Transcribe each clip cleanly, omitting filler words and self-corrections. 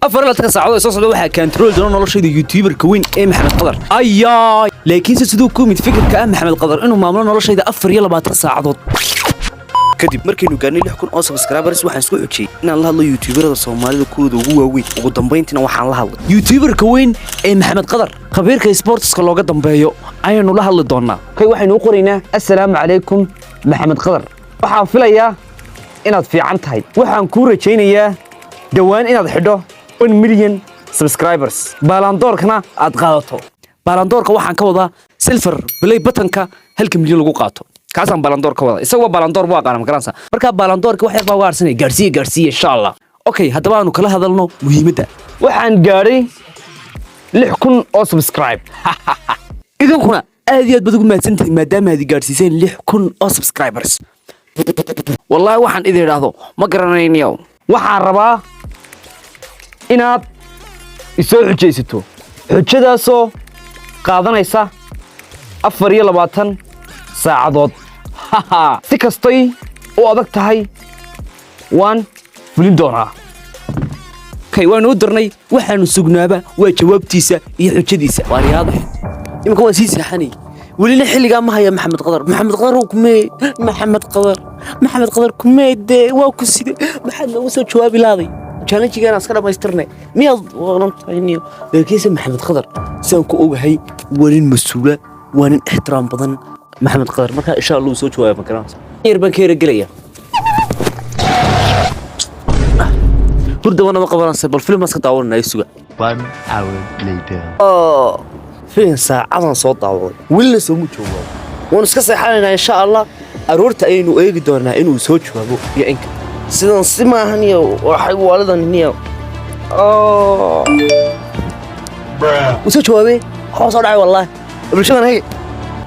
أفر لا تساعدوا أساس واحد كنترول دون والله شيء يوتيوبر كوين إيه محمد قدر أياي لكن سيدوكم يتفكر كأم محمد قدر إنه معمولنا والله شيء أفر يلا بعد تساعدوا kadib markaynu gaarnay 6,000 oo subscribers waxaan isku xujiyay inaan la hadlo youtuberada Soomaalida kuwada ugu waaweyn ugu dambeyntina waxaan la hadlay youtuberka weyn ee Maxamed Qadar khabiirka sportska looga dambeeyo ayaynu la hadli doonaa kay waxaynu u qoraynaa assalaamu calaykum Maxamed Qadar waxaan filayaa inaad fiican tahay waxaan ku rajaynayaa dhawaan inaad xidho 1 million subscribers balandoorkana aad qaadato balandoorka waxaan ka wadaa silver play buttonka 1 milyan lagu qaato كاسم بالندور كودا إسقوا بالندور بواقع أنا مكرانسا مركب بالندور كواحد بواقع سنة جارسية إن شاء الله أوكي هذا بقى كل هذا لنا مهمته وحن جاري لحكون أو سبسكرايب إذا كنا هذه بدكم ما سنتي ما دام هذه جارسيين لحكون أو سبسكرايبرز والله وحن إذا هذا ما قررنا يوم وحن ربا إناد يسوي حجيستو حجدا سو قاضنا يسا أفريا لباتن ساعدود si kastay oo adag tahay waan fulin doonaa kay waan u dirnay waxaanu sugnaaba waa jawaabtiisa iyo xujadiisa waariyaad imka waa sii saxanay wali xilliga ma haya maxamed qadar kumeede waa ku sida maxaad lagu soo jawaabi laaday challenge-gaana iska dhamaystirnay miyaad waqnantayniyo laakiin maxamed qadar saan ku ogahay walin mas'uula waan ixtiraam badan محمد قدر مركا إن شاء الله وسوي شوية مكان يربن كير رجلية برد وانا ما قبل نصيب الفيلم ما سقط أولنا يسوع 1 hour later فين ساعة أنا صوت عوض ولا سوي شو ونسكت حالنا إن شاء الله أرورت إنه إيه قدرنا إنه يسوي شو أبو يا إنك سيدنا سمع هنيا وحي والدا هنيا وسوي شو أبي خلاص أنا والله بالشغل هي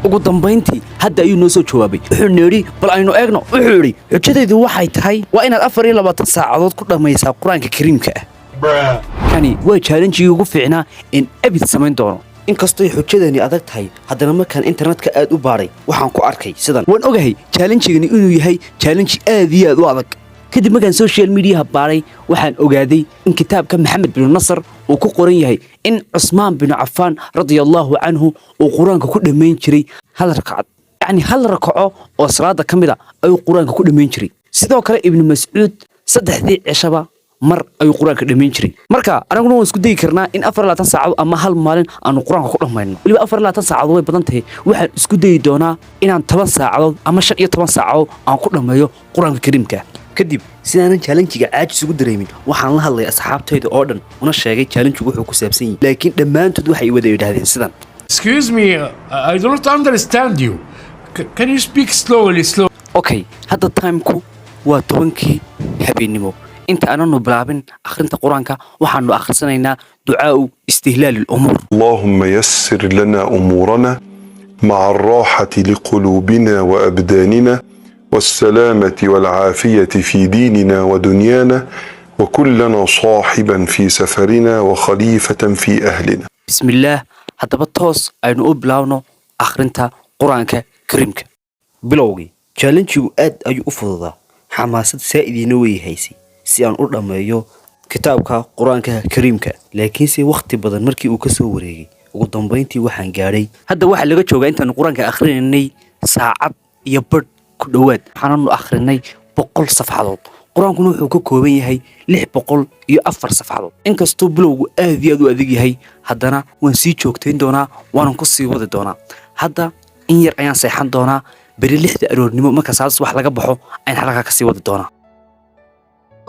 ugu dambeyntii hadda ayuu noo soo jawaabay wuxuu neeri bal aynu eegno wuxuu yiri xujadaydu waxay tahay waa inaad 24 saacadood ku dhamaysaa quraanka kariimka ah kani waa challenge ugu fiicnaa in abid samayn doono inkastoo xujadani adag tahay haddana markaan internetka aad u baaray waxaan ku arkay sidan waan ogahay challenge-gani inuu yahay challenge aad iyo aad u adag kadib markaan social media baaray waxaan ogaaday in kitaabka Maxamed bin Nasr uu ku qoran yahay in Usmaan bin Affan radiyallahu anhu uu quraanka ku dhameyn jiray hal rakaad yani hal rakaco oo salaada kamida ay quraanka ku dhameyn jiray sidoo kale ibn Mas'ud saddexdii cishaba mar ay quraanka dhameyn jiray marka anaguna waan isku day karnaa in 24 saacadood ama hal maalin aanu quraanka ku dhameeyno waliba 24 saacadood way badan tahay waxaan isku day doonaa inaan 10 saacadood ama 15 saacadood aan ku dhameeyo quraanka kariimka kadib sidaan challenge-ga caajis ugu dareemin waxaan la hadlay asxaabtayda oo dhan una sheegay challenge-gu wuxuu ku saabsan yahay laakiin dhamaantood waxay wada yiraahdeen sidan Excuse me, I don't understand you. Can you speak slowly? Okay, hadda time-ku waa 10kii habeenimo inta aananu bilaabin akhrinta quraanka waxaanu akhrisanaynaa ducaa istihlaal al-umur اللهم يسر لنا أمورنا مع الراحة لقلوبنا وأبداننا والسلامة والعافية في ديننا ودنيانا وكلنا صاحبا في سفرنا وخليفة في أهلنا بسم الله هذا بطوس أنو بلاونو أخرنتا قرآنك كريمك بلوغي challenge-gu aad ayuu u fududaa xamaasad saa'idiina way haysi si aan u dhameeyo kitaabka quraanka kariimka laakiin si waqti badan markii uu ka soo wareegay ugu dambeyntii waxaan gaaray hadda waxa laga joogaa intaan quraanka akhrinay saacad iyo bad ku dhawaad waxaanu akhrinay 100 safxadood quraankuna wuxuu ka kooban yahay 604 safxadood inkastoo bilowgu aad iyo aad u adag yahay haddana waan sii joogtayn doonaa waan ku sii wadi doonaa hadda in yar ayaan seexan doonaa bari 6 aroornimo marka saas wax laga baxo ayaan halka ka sii wadi doonaa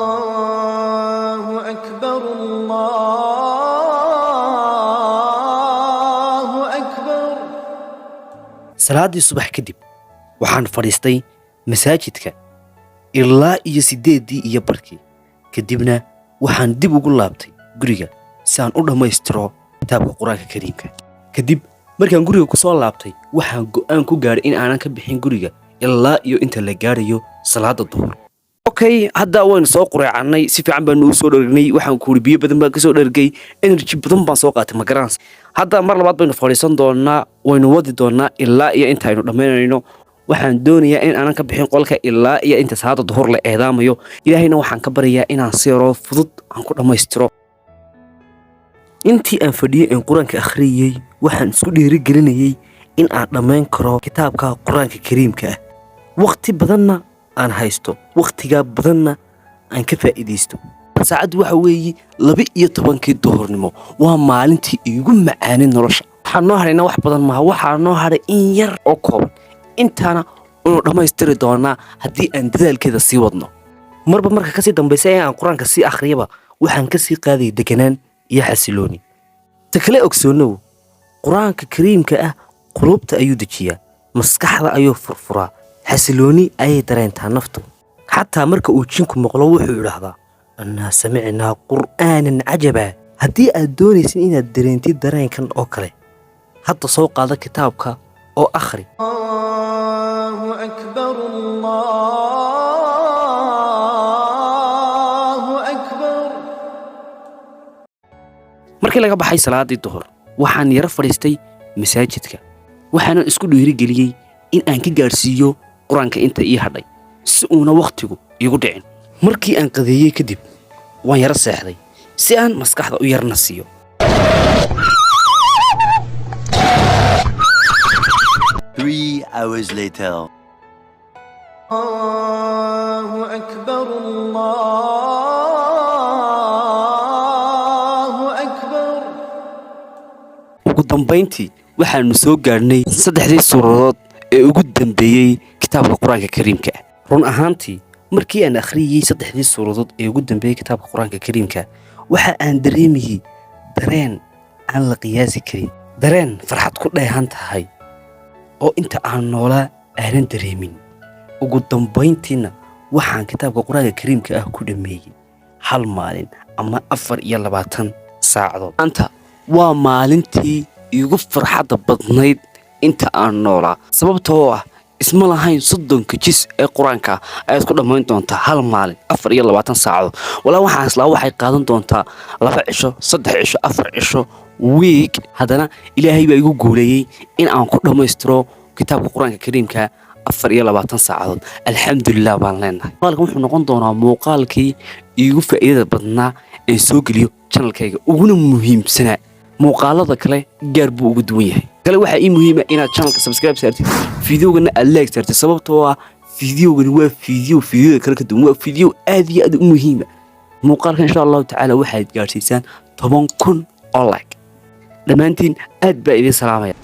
Allahu akbar Allahu akbar salaadii subax kadib waxaan fadhiistay masaajidka ilaa iyo 8 iyo barkii kadibna waxaan dib ugu laabtay guriga si aan u dhameystiro kitaabka quraanka kariimka kadib markaan guriga ku soo laabtay waxaan go'aan ku gaaray in aanan ka bixin guriga ilaa iyo inta la gaarayo salaada duhur okay hadda waan soo quraacnay si fiican baan u soo dhargnay waxaan ku biyo badan baan ka soo dhargay energy badan baan soo qaatay magarans hadda mar labaad baynu fadhiisan doonaa waynu wadi doonaa ilaa iyo inta aynu dhameynayno waxaan doonayaa in aanan ka bixin qolka ilaa iyo inta salaada duhur la eedaamayo ilaahayna waxaan ka barayaa inaan si yaro fudud aan ku dhameystiro intii aan fadhiyay in quraanka akhriyay waxaan isku dhiirigelinayay in aan dhammayn karo kitaabka quraanka kariimka ah waqti badanna aan haysto waqtiga badanna aan ka faa'iideysto saacad waxa weeye 12 duhurnimo waa maalintii iigu macaanin nolosha waxaan noo harayna wax badan ma waxa noo haray in yar oo kooban intaana oo dhamaystiri doona haddii aan dadaalkeeda sii wadno marba marka ka sii dambeysay aan quraanka sii akhriyaba waxaan ka sii qaaday deganaan iyo xasilooni takale ogsoonow quraanka kariimka ah qulubta ayuu dejiyaa maskaxda ayuu furfuraa xasilooni ayay dareentaa naftu xataa marka uu jinku maqlo wuxuu yiraahdaa anna samicnaa qur'aanan cajaba haddii aad doonaysid inaad dareentid dareenkan oo kale hadda soo qaada kitaabka oo akhri الله أكبر الله أكبر markii laga baxay salaadii duhur waxaan yara fadhiistay masaajidka waxaan isku dhiirigeliyay in aan ka gaarsiiyo quraanka inta ii hadhay si uuna waqtigu igu dhicin markii aan qadeeyay kadib waan yara seexday si aan maskaxda u yarna siiyo 3 hours later. الله أكبر الله أكبر ugu dambeyntii waxaanu soo gaarnay saddexdii suuradood ee ugu dambeeyay kitaabka quraanka kariimka ah run ahaantii markii aan akhriyay saddexdii suuradood ee ugu dambeeyay kitaabka quraanka kariimka waxa aan dareemayay dareen aan la qiyaasi karin dareen farxad ku dheehan tahay oo inta aan noolaa aanan dareemin ugu dambeyntiina waxaan kitaabka quraanka kariimka ah ku dhameeyay hal maalin ama 24 saacadood anta waa maalintii igu farxadda badnayd inta aan noolaa sababtoo ah isma lahayn 30 jis ee quraanka ayaad ku dhamayn doontaa hal maalin 24 saacadood walaa waxaan isla waxay qaadan doontaa 2 cisho 3 cisho 4 cisho week haddana ilaahay baa igu guuleeyay in aan ku dhamaystiro kitaabka quraanka kariimka 24 saacadood alxamdulillah baan leenahay muuqaalkan wuxuu noqon doonaa muuqaalkii igu faa'iidada badnaa ee soo geliyo channelkayga uguna muhiimsanaa muuqaalada kale gaar buu ugu duwan yahay kale waxa ii muhiim ah inaad channelka subscribe saartid fiidiyoogana aad like saartid sababtoo ah fiidiyoogani waa fiidiyada kale ka duwan waa fiidiyo aad iyo aad u muhiim ah muuqaalkan insha Allah tacaala waxaad gaarsiisaan 10,000 oo like dhammaantiin aad baa idin salaamaya